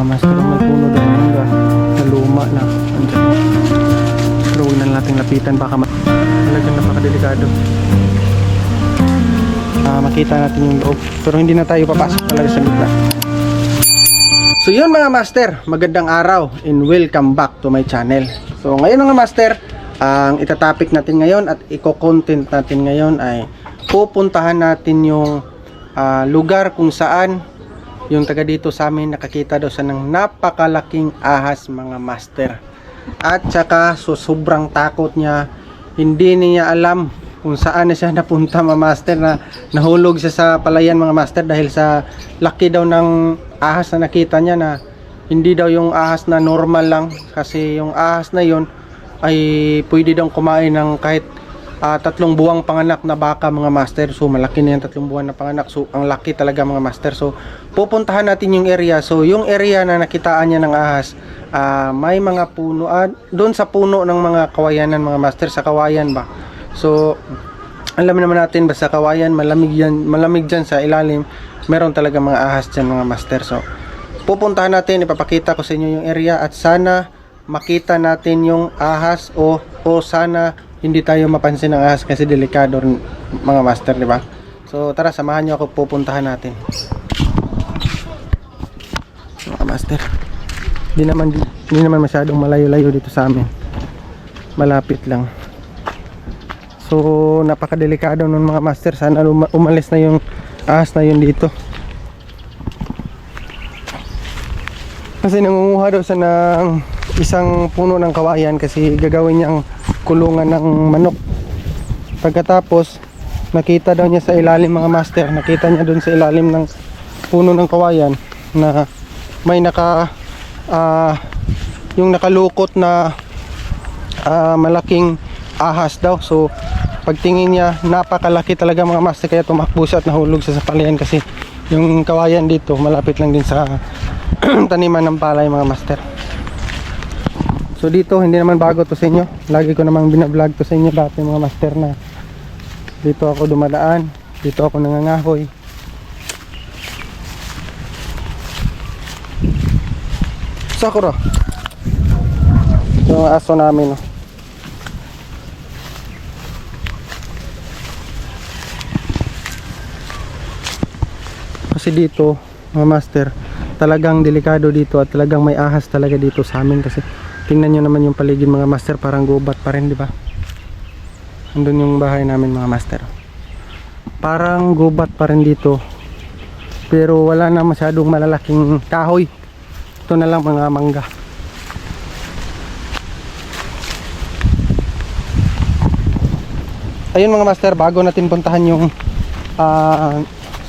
Mas pero may puno doon ng mangga na luma na. Andyan. Pero huwag na natin lapitan, baka talagang napakadelikado. Makita natin yung loob. Pero hindi na tayo papasok talaga sa gitna. So yun mga master, magandang araw and welcome back to my channel. So ngayon mga master, ang itatopic natin ngayon at i-content natin ngayon ay pupuntahan natin yung lugar kung saan yung taga dito sa amin nakakita daw sa ng napakalaking ahas mga master. At saka so sobrang takot niya, hindi niya alam kung saan na siya napunta mga master, na nahulog siya sa palayan mga master dahil sa laki daw ng ahas na nakita niya, na hindi daw yung ahas na normal lang, kasi yung ahas na yon ay pwede daw kumain ng kahit 3 buwang panganak na baka mga master. So malaki na yung 3 buwan na panganak, so ang laki talaga mga master. So pupuntahan natin yung area. So yung area na nakitaan niya ng ahas, may mga puno doon sa puno ng mga kawayanan mga master, sa kawayan ba. So alam naman natin ba sa kawayan malamig dyan sa ilalim, meron talaga mga ahas dyan mga master. So pupuntahan natin, ipapakita ko sa inyo yung area at sana makita natin yung ahas o sana hindi tayo mapansin ng ahas kasi delikado rin mga master, di ba? So tara, samahan niyo ako, pupuntahan natin mga master. Hindi naman masyadong malayo-layo dito sa amin, malapit lang. So napakadelikado nun mga master, sana umalis na yung ahas na yun dito, kasi nangunguha daw sa ng isang puno ng kawayan kasi gagawin niyang kulungan ng manok. Pagkatapos nakita daw niya sa ilalim mga master, nakita niya doon sa ilalim ng puno ng kawayan na may yung nakalukot na malaking ahas daw. So pagtingin niya, napakalaki talaga mga master, kaya tumakbo siya at nahulog siya sa palayan, kasi yung kawayan dito malapit lang din sa taniman ng palay mga master. So dito, hindi naman bago to sa inyo, lagi ko namang binablog to sa inyo dati mga master, na dito ako dumadaan, dito ako nangangahoy. Sakura, yung aso namin, oh. Kasi dito mga master, talagang delikado dito at talagang may ahas talaga dito sa amin. Kasi tingnan nyo naman yung paligid mga master, parang gubat pa rin, di ba? Andun yung bahay namin mga master, parang gubat pa rin dito, pero wala na masyadong malalaking kahoy. Ito na lang mga mangga. Ayun mga master, bago natin puntahan yung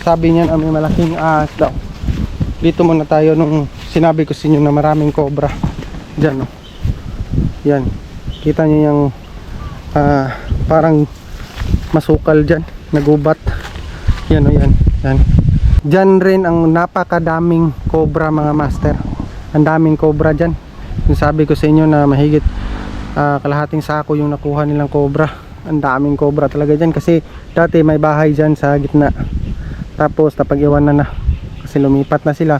sabi niya na may malaking ahas daw, dito muna tayo nung sinabi ko sa inyo na maraming cobra dyan, oh. Yan, kita nyo yung parang masukal dyan, nagubat. Yan, oh, yan. Dyan rin ang napakadaming cobra mga master. Ang daming cobra dyan. Yung sabi ko sa inyo na mahigit kalahating sako yung nakuha nilang cobra. Ang daming cobra talaga dyan, kasi dati may bahay dyan sa gitna, tapos napag-iwanan na kasi lumipat na sila.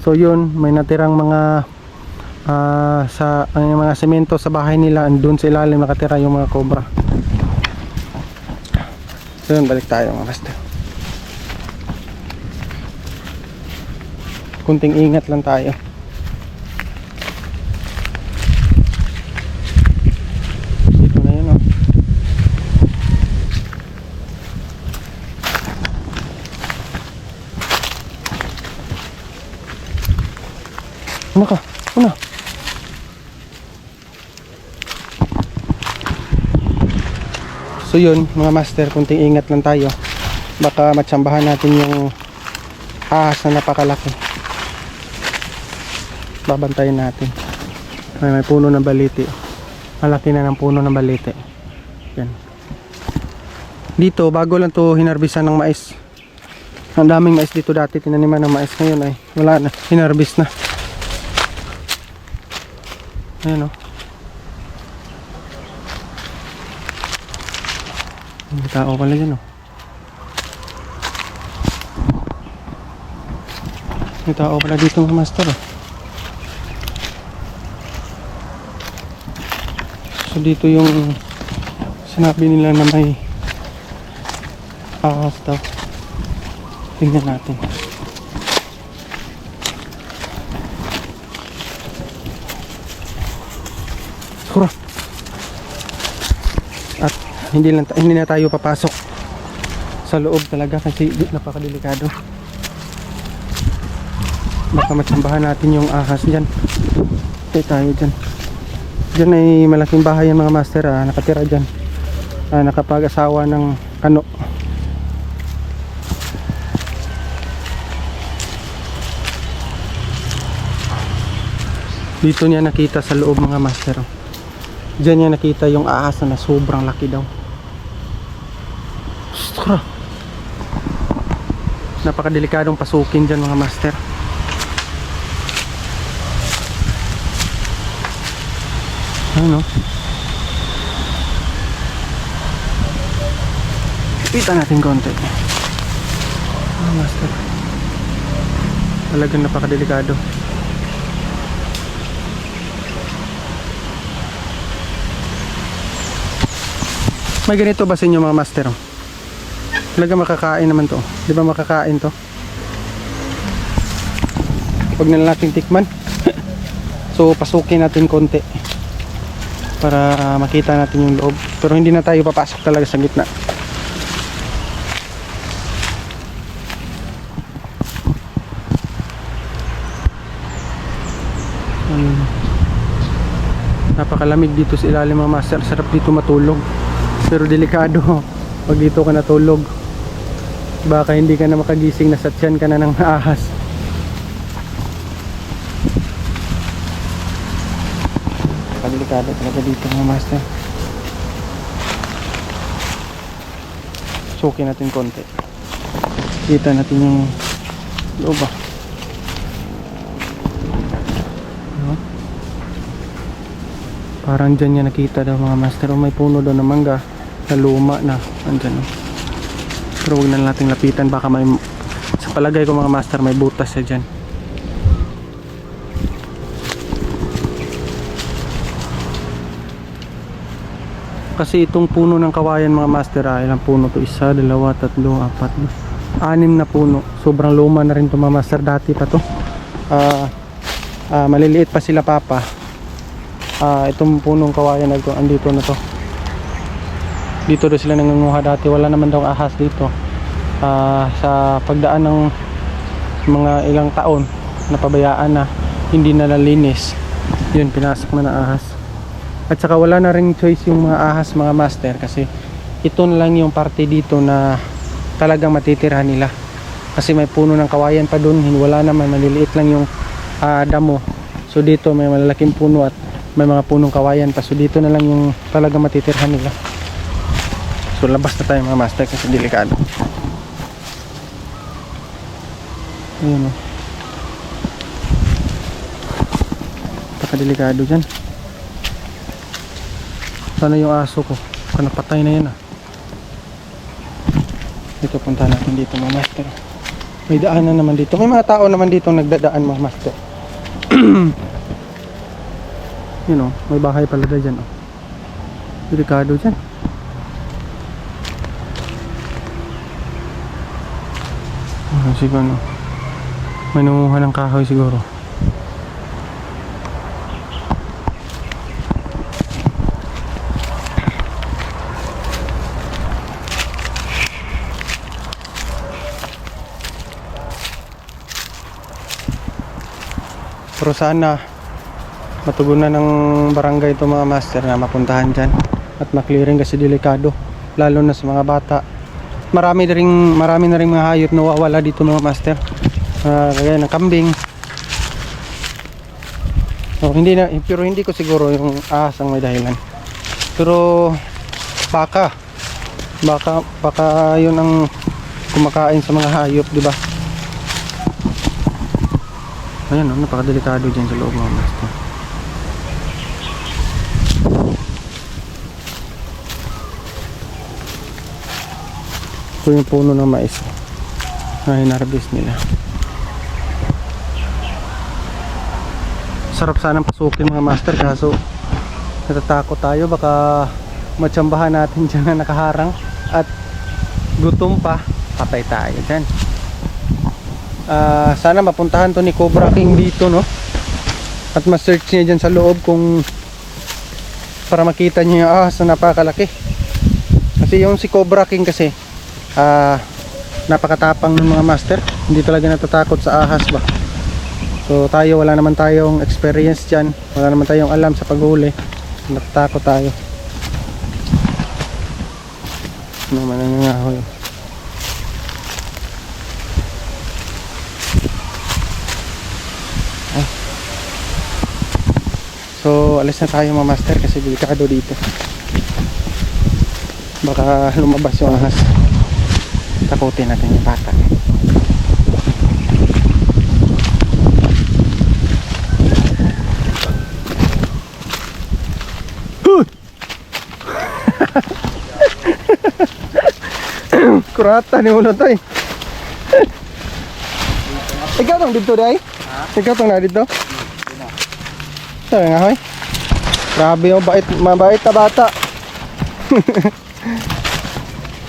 So yun, may natirang mga mga semento sa bahay nila, andun sa ilalim nakatira yung mga cobra. So yun, balik tayo mga master. Kunting ingat lang tayo. Dito na yun, oh. Ano ka? Ano? So yun mga master, kunting ingat lang tayo, baka matsambahan natin yung ahas na napakalaki. Babantayin natin. May puno ng baliti, malaki na ng puno ng baliti. Yan. Dito bago lang to hinarbisan ng mais. Ang daming mais dito dati, tinaniman ng mais, ngayon ay wala na, hinarbis na. Ayan, oh. May tao pala dyan, oh. May tao pala dito mga master, oh. So dito yung sinabi nila na may ahas daw. Tingnan natin. Sura. At hindi na tayo papasok sa loob talaga kasi napakadelikado. Baka matsambahan natin yung ahas dyan. Tayo dyan. Dyan ay malaking bahay yung mga master, nakatira dyan. Nakapag-asawa ng ano. Dito niya nakita sa loob mga master. Diyan niya nakita yung ahas na sobrang laki daw. Ostra. Napakadelikadong pasukin dyan mga master. Ano? Kita natin konti. Mga master. Talagang napakadelikado. May ganito ba sa inyo mga master? Talaga makakain naman to. Di ba makakain to? Huwag na natin tikman. So pasukin natin konti para makita natin yung loob. Pero hindi na tayo papasok talaga sa gitna. Napakalamig dito sa ilalim mga master. Sarap dito matulog. Pero delikado pag dito ka natulog, baka hindi ka na makagising, nasatsyan ka na ng ahas. Delikado talaga dito mga master. Suki natin konti, kita natin yung loob. Parang dyan niya nakita daw mga master. May puno daw na mangga na luma na andyan. Pero huwag na natin lapitan, baka may, sa palagay ko mga master, may butas siya dyan. Kasi itong puno ng kawayan mga master, ilang puno to? 1, 2, 3, 4, 6 na puno. Sobrang luma na rin to mga master. Dati pa to, maliliit pa sila papa. Itong punong kawayan andito na to. Dito daw sila nangunguha dati. Wala naman daw ahas dito. Sa pagdaan ng mga ilang taon, napabayaan na, hindi na nalinis, yun, pinasok na ng ahas. At saka wala na ring choice yung mga ahas mga master, kasi ito na lang yung parte dito na talagang matitirahan nila. Kasi may puno ng kawayan pa dun, wala naman, maliliit lang yung damo. So dito may malalaking puno at may mga punong kawayan pa. So dito na lang yung talagang matitirahan nila. So labas na tayo mga master kasi delikado. Ayun o. Delikado dyan. Sana yung aso ko. Baka napatay na yan Dito punta natin dito mga master. May daanan naman dito. May mga tao naman dito nagdadaan mga master. Yun o. May bahay pala dyan o. Delikado dyan. Siguro may nangunguha ng kahoy siguro. Pero sana matugunan ng barangay ito mga master na mapuntahan dyan at maklearing kasi delikado, lalo na sa mga bata. Marami na ring mga hayop na nawawala dito mga master. Kagaya ng kambing. So, pero hindi ko siguro yung ahas ang may dahilan. Pero baka yun ang kumakain sa mga hayop, di ba? Ayan, napakadelikado dyan sa loob mga master. Ito yung puno ng mais na hinarvest nila. Sarap sanang pasukin mga master, kaso natatakot tayo baka matsambahan natin dyan na nakaharang at gutom pa, patay tayo dyan. Sana mapuntahan to ni Cobra King dito, no, at ma-search niya dyan sa loob kung para makita niya yung ahas na napakalaki. Kasi yung si Cobra King kasi napakatapang ng mga master, hindi talaga natatakot sa ahas ba. So tayo, wala naman tayong experience dyan, wala naman tayong alam sa paghuli, natatakot tayo. Naman ang nangahoy. So alis na tayo mga master kasi delikado dito, baka lumabas yung ahas. Takutin natin yung bata. Kurata ni ulo tay. Ikaw tong dito day? Ikaw tong na dito? Sabi nga hoy. Grabe yung bait, mabait na bata.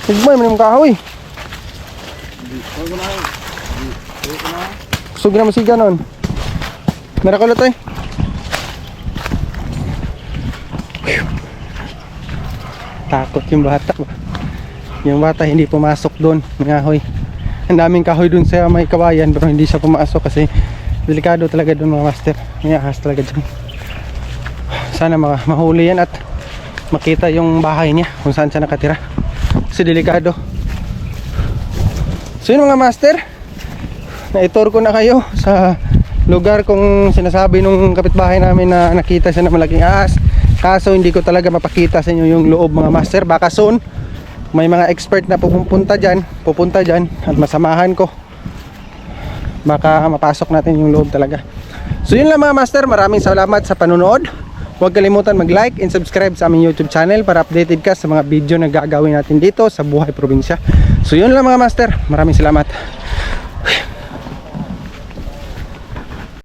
Sigmay man yung kahoy. Kusog na masiga nun. Meron ko lang tay. Takot yung bata. Yung bata hindi pumasok doon, mga hoy. Ang daming kahoy doon sa may kawayan pero hindi siya pumasok kasi delikado talaga doon mga master. May ahas talaga dyan. Sana mahuli yan at makita yung bahay niya kung saan siya nakatira kasi delikado. So yun mga master, na-tour ko na kayo sa lugar kung sinasabi nung kapitbahay namin na nakita siya na malaking ahas. Kaso hindi ko talaga mapakita sa inyo yung loob mga master. Baka soon may mga expert na pupunta dyan at masamahan ko, baka mapasok natin yung loob talaga. So yun lang mga master, maraming salamat sa panonood. Huwag kalimutan mag-like and subscribe sa aming YouTube channel para updated ka sa mga video na gagawin natin dito sa buhay probinsya. So yun lang mga master, maraming salamat.